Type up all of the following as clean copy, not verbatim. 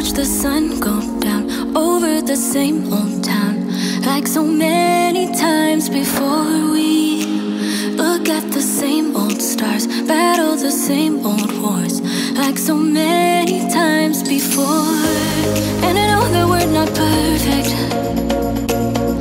watch the sun go down over the same old town, like so many times before. We look at the same old stars, battle the same old wars, like so many times before. And I know that we're not perfect.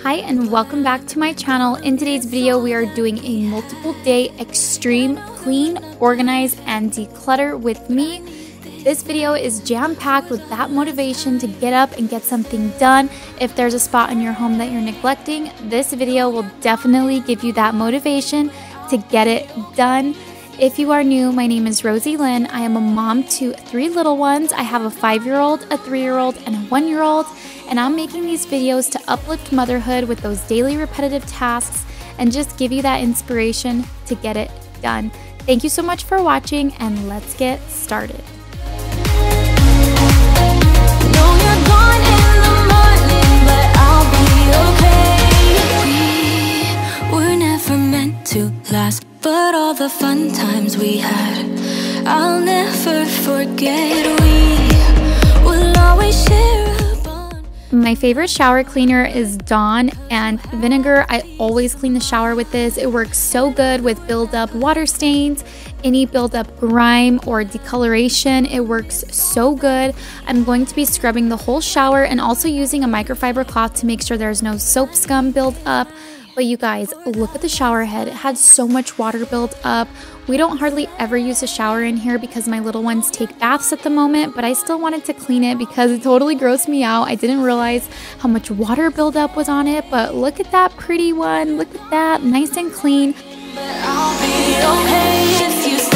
Hi and welcome back to my channel. In today's video we are doing a multiple day extreme clean, organize, and declutter with me. This video is jam-packed with that motivation to get up and get something done. If there's a spot in your home that you're neglecting, this video will definitely give you that motivation to get it done. If you are new, my name is Rosielynn. I am a mom to 3 little ones. I have a 5-year-old, a 3-year-old, and a 1-year-old, and I'm making these videos to uplift motherhood with those daily repetitive tasks and just give you that inspiration to get it done. Thank you so much for watching, and let's get started. Last, but all the fun times we had, I'll never forget. We will always share a bond. My favorite shower cleaner is Dawn and vinegar. I always clean the shower with this. It works so good with build up water stains, any build up grime or decoloration. It works so good. I'm going to be scrubbing the whole shower and also using a microfiber cloth to make sure there's no soap scum build up. But you guys, look at the shower head. It had so much water built up. We don't hardly ever use a shower in here because my little ones take baths at the moment, but I still wanted to clean it because it totally grossed me out. I didn't realize how much water buildup was on it, but look at that pretty one. Look at that, nice and clean. But I'll be okay if you stay.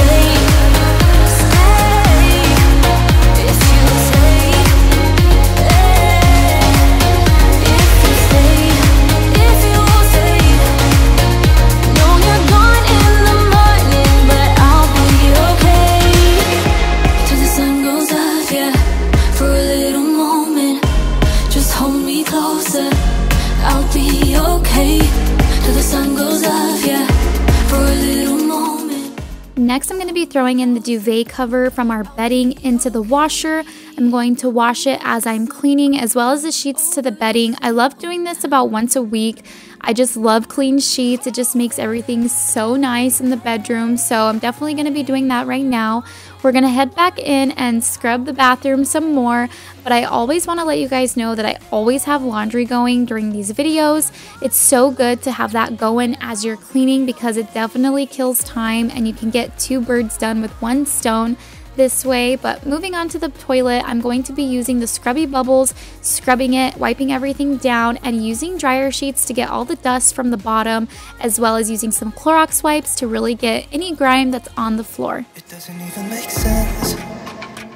Next, I'm going to be throwing in the duvet cover from our bedding into the washer. I'm going to wash it as I'm cleaning, as well as the sheets to the bedding. I love doing this about once a week. I just love clean sheets. It just makes everything so nice in the bedroom. So I'm definitely going to be doing that right now. We're going to head back in and scrub the bathroom some more. But I always want to let you guys know that I always have laundry going during these videos. It's so good to have that going as you're cleaning because it definitely kills time and you can get 2 birds done with 1 stone this way. But moving on to the toilet, I'm going to be using the scrubby bubbles, scrubbing it, wiping everything down, and using dryer sheets to get all the dust from the bottom, as well as using some Clorox wipes to really get any grime that's on the floor. It doesn't even make sense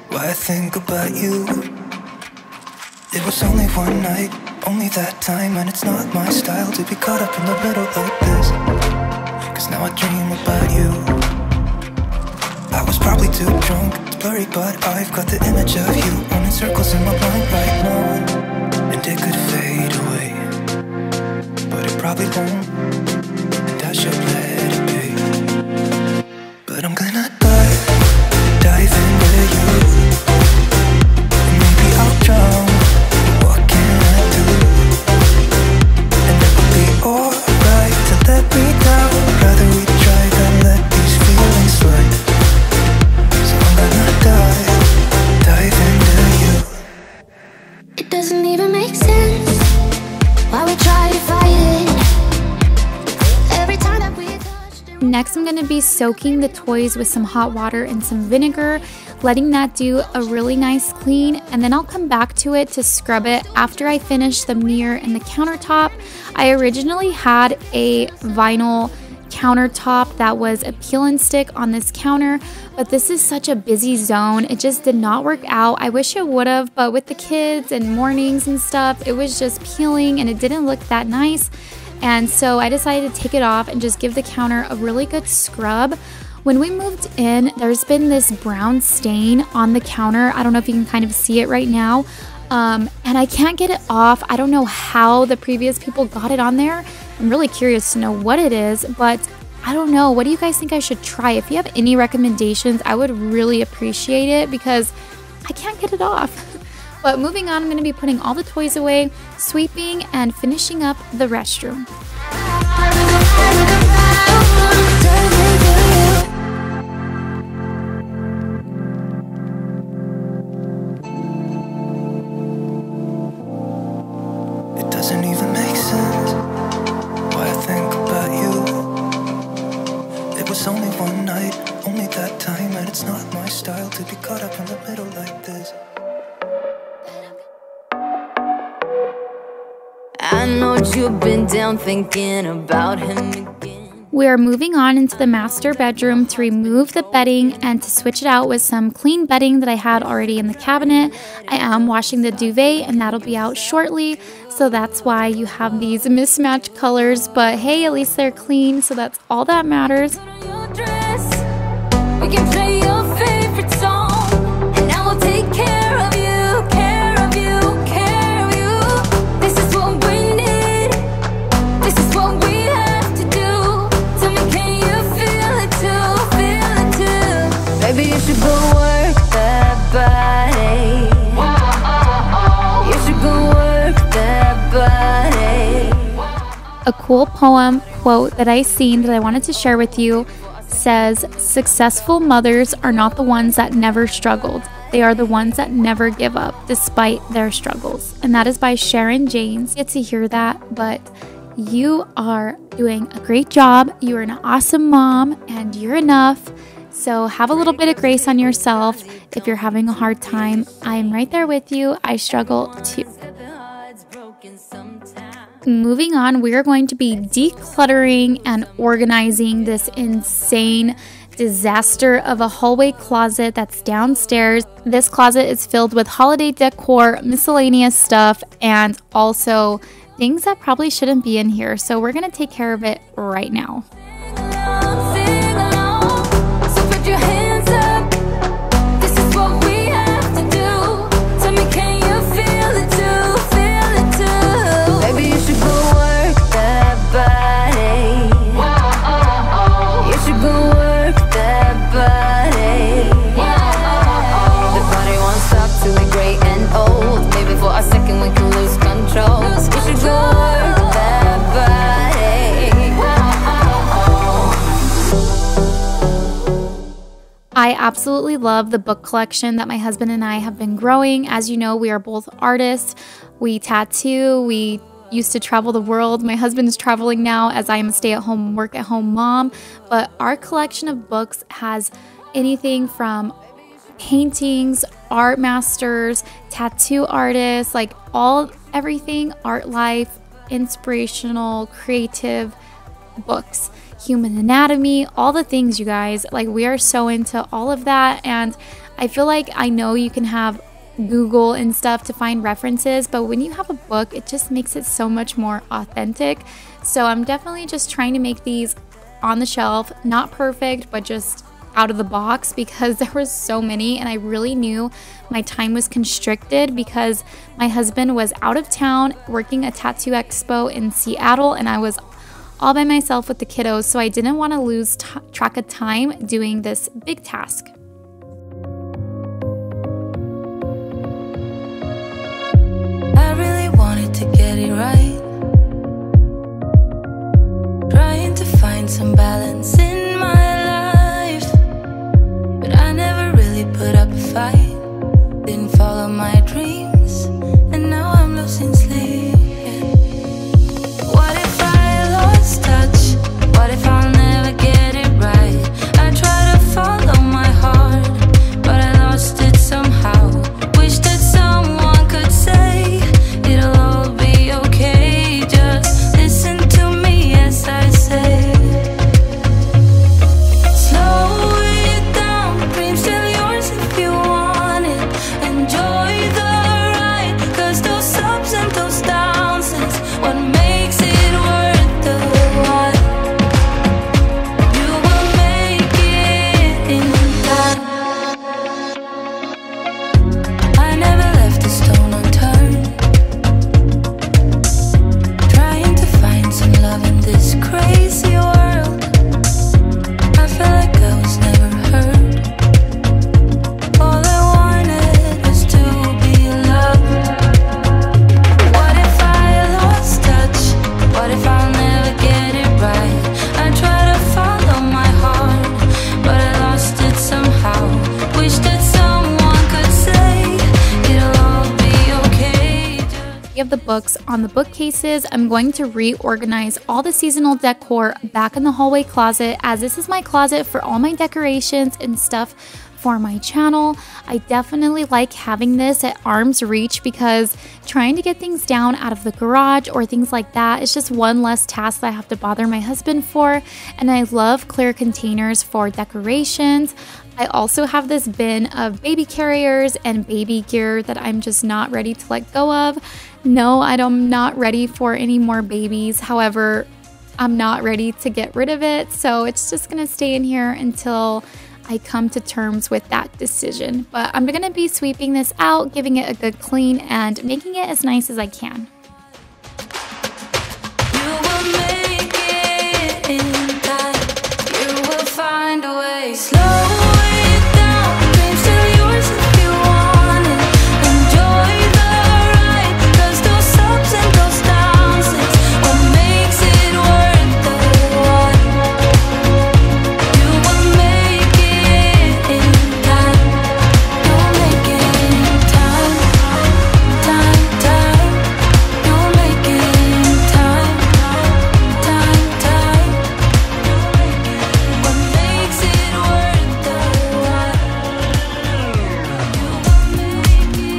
why I think about you. It was only one night, only that time, and it's not my style to be caught up in the middle like this. 'Cause now I dream about you. I was probably too drunk, it's blurry, but I've got the image of you running circles in my mind right now. And it could fade away, but it probably won't, and I should let it be. But I'm gonna dive in with you, and maybe I'll drown. What can I do? And it will be alright to let me down. Rather we try than let these feelings slide. Dive into you. It doesn't even make sense why we try to fight it every time that we touched it. Next, I'm going to be soaking the toys with some hot water and some vinegar, letting that do a really nice clean, and then I'll come back to it to scrub it after I finish the mirror and the countertop. I originally had a vinyl countertop that was a peel and stick on this counter, but this is such a busy zone. It just did not work out. I wish it would have, but with the kids and mornings and stuff, it was just peeling and it didn't look that nice. And so I decided to take it off and just give the counter a really good scrub. When we moved in, there's been this brown stain on the counter. I don't know if you can kind of see it right now. And I can't get it off. I don't know how the previous people got it on there. I'm really curious to know what it is, but I don't know. What do you guys think I should try? If you have any recommendations, I would really appreciate it because I can't get it off. But moving on, I'm going to be putting all the toys away, sweeping, and finishing up the restroom. It doesn't even make sense why I think about you. It was only one night, only that time, and it's not my style to be caught up in the middle like this. I know you've been down thinking about him again. We are moving on into the master bedroom to remove the bedding and to switch it out with some clean bedding that I had already in the cabinet. I am washing the duvet and that'll be out shortly, so that's why you have these mismatched colors, but hey, at least they're clean, so that's all that matters. We can play your favorite song, and I will take care of you, care of you, care of you. This is what we need, this is what we have to do. Tell me, can you feel it too, feel it too? Baby, you should go work that body. You should go work that body. A cool poem quote that I seen that I wanted to share with you says, "Successful mothers are not the ones that never struggled. They are the ones that never give up despite their struggles." And that is by Sharon James. Get to hear that, but you are doing a great job. You are an awesome mom and you're enough. So have a little bit of grace on yourself. If you're having a hard time, I'm right there with you. I struggle too. Moving on, we are going to be decluttering and organizing this insane disaster of a hallway closet that's downstairs. This closet is filled with holiday decor, miscellaneous stuff, and also things that probably shouldn't be in here. So we're going to take care of it right now. So put your hands up, this is what we have to do. Tell me, can you feel it too, feel it too? Baby, you should go work that body. You should go work that body. The body won't stop till we're gray and old. Maybe for a second we can lose control. You should go work that body. I absolutely love the book collection that my husband and I have been growing. As you know, we are both artists. We tattoo. We used to travel the world. My husband is traveling now as I am a stay-at-home, work-at-home mom. But our collection of books has anything from paintings, art masters, tattoo artists, like everything, art life, inspirational, creative books. Human anatomy, all the things, you guys. Like, we are so into all of that, and I feel like I know you can have Google and stuff to find references, but when you have a book, it just makes it so much more authentic. So I'm definitely just trying to make these on the shelf, not perfect, but just out of the box, because there was so many and I really knew my time was constricted because my husband was out of town working a tattoo expo in Seattle and I was all by myself with the kiddos, so I didn't want to lose track of time doing this big task. I really wanted to get it right, trying to find some balance in my life, but I never really put up a fight, didn't follow my dreams, and now I'm losing sleep. What if I lost touch? What if I'll never get it right? I try to follow my heart, but I lost it somehow. Wish that someone could say it'll all be okay. Just listen to me as I say. the books on the bookcases, I'm going to reorganize all the seasonal decor back in the hallway closet, as this is my closet for all my decorations and stuff for my channel. I definitely like having this at arm's reach because trying to get things down out of the garage or things like that is just one less task that I have to bother my husband for. And I love clear containers for decorations. I also have this bin of baby carriers and baby gear that I'm just not ready to let go of. No, I'm not ready for any more babies. However, I'm not ready to get rid of it. So it's just gonna stay in here until I come to terms with that decision. But I'm going to be sweeping this out, giving it a good clean, and making it as nice as I can. You will make it in time. You will find a way. Slow it down. Dreams still yours if you want it. Enjoy the ride. 'Cause those ups and those downs is what makes it worth the while. You will make it in time. You'll make it in time. Time, time. You'll make it in time. Time, time. What makes it worth the while. You will make it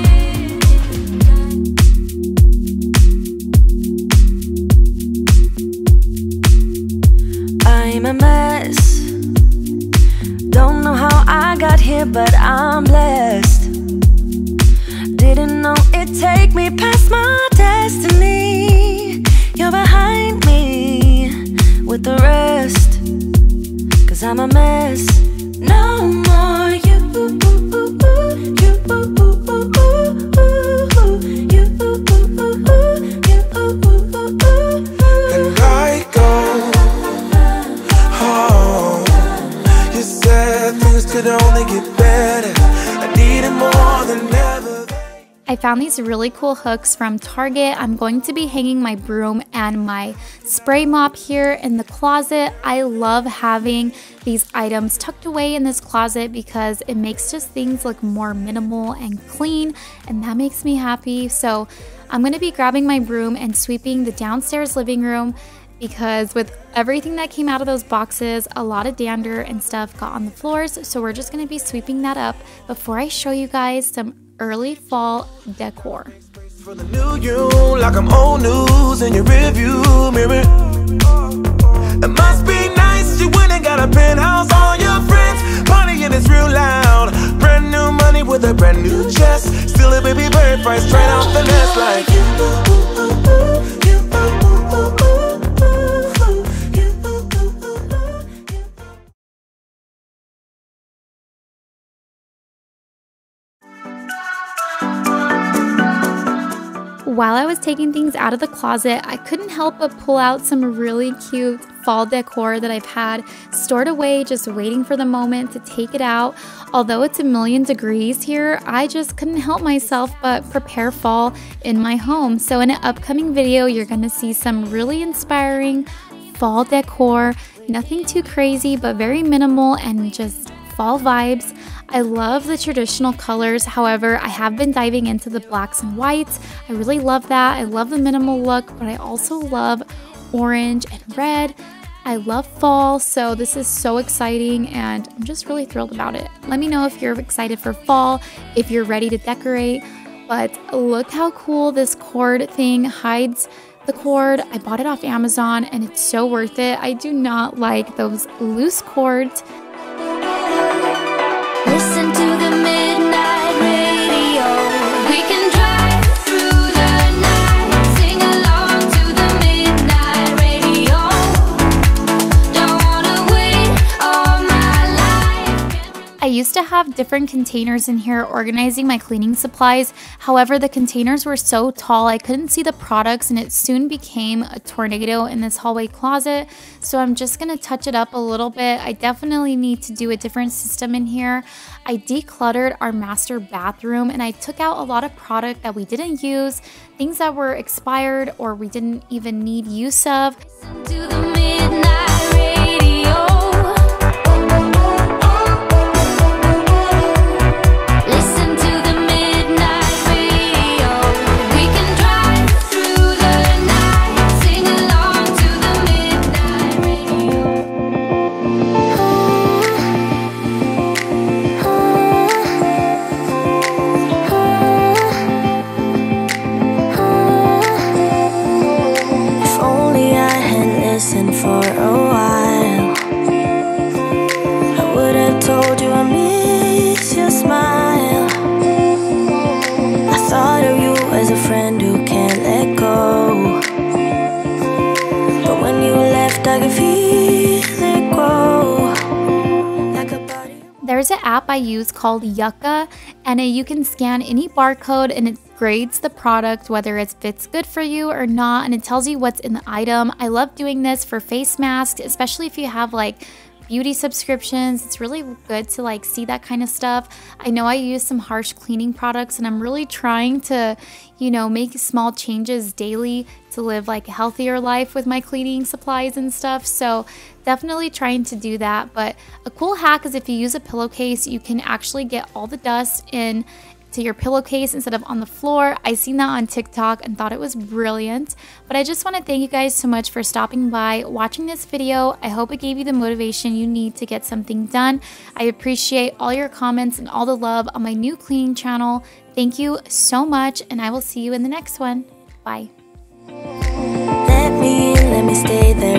in time. I'm a mess. Don't know how I got here, but I'm blessed. Didn't know it'd take me past my destiny. You're behind me with the rest. 'Cause I'm a mess. No more you, you, The night goes home. You said things could only get better. I needed more than ever. I found these really cool hooks from Target. I'm going to be hanging my broom and my spray mop here in the closet. I love having these items tucked away in this closet because it makes just things look more minimal and clean, and that makes me happy. So I'm going to be grabbing my broom and sweeping the downstairs living room because with everything that came out of those boxes, a lot of dander and stuff got on the floors. So we're just going to be sweeping that up before I show you guys some early fall decor. For the new you, like I'm old news in your review mirror. It must be nice you went and got a penthouse. All your friends partying is real loud. Brand new money with a brand new chest. Still a baby bird price straight off the nest like While I was taking things out of the closet, I couldn't help but pull out some really cute fall decor that I've had stored away, just waiting for the moment to take it out. Although it's 1,000,000 degrees here, I just couldn't help myself but prepare fall in my home. So in an upcoming video, you're gonna see some really inspiring fall decor. Nothing too crazy, but very minimal and just fall vibes. I love the traditional colors. However, I have been diving into the blacks and whites. I really love that. I love the minimal look, but I also love orange and red. I love fall, so this is so exciting and I'm just really thrilled about it. Let me know if you're excited for fall, if you're ready to decorate. But look how cool this cord thing hides the cord. I bought it off Amazon and it's so worth it. I do not like those loose cords. Listen to the midnight radio. We can drive through the night, sing along to the midnight radio. Don't wanna wait all my life. I used to have different containers in here organizing my cleaning supplies. However, the containers were so tall I couldn't see the products and it soon became a tornado in this hallway closet. So I'm just gonna touch it up a little bit. I definitely need to do a different system in here. I decluttered our master bathroom and I took out a lot of product that we didn't use, things that were expired or we didn't even need use of. To the midnight radio. Listen to the midnight radio. We can drive missing for a while. I would have told you I miss your smile. I thought of you as a friend who can't let go, but when you left I could feel it grow like a body. There's an app I use called Yucca, and you can scan any barcode and it grades the product, whether if it's good for you or not, and it tells you what's in the item. I love doing this for face masks, especially if you have like beauty subscriptions. It's really good to like see that kind of stuff. I know I use some harsh cleaning products, and I'm really trying to, you know, make small changes daily to live like a healthier life with my cleaning supplies and stuff. So definitely trying to do that. But a cool hack is if you use a pillowcase, you can actually get all the dust in to your pillowcase instead of on the floor. I seen that on TikTok and thought it was brilliant. But I just want to thank you guys so much for stopping by, watching this video. I hope it gave you the motivation you need to get something done. I appreciate all your comments and all the love on my new cleaning channel. Thank you so much, and I will see you in the next one. Bye. Let me stay there.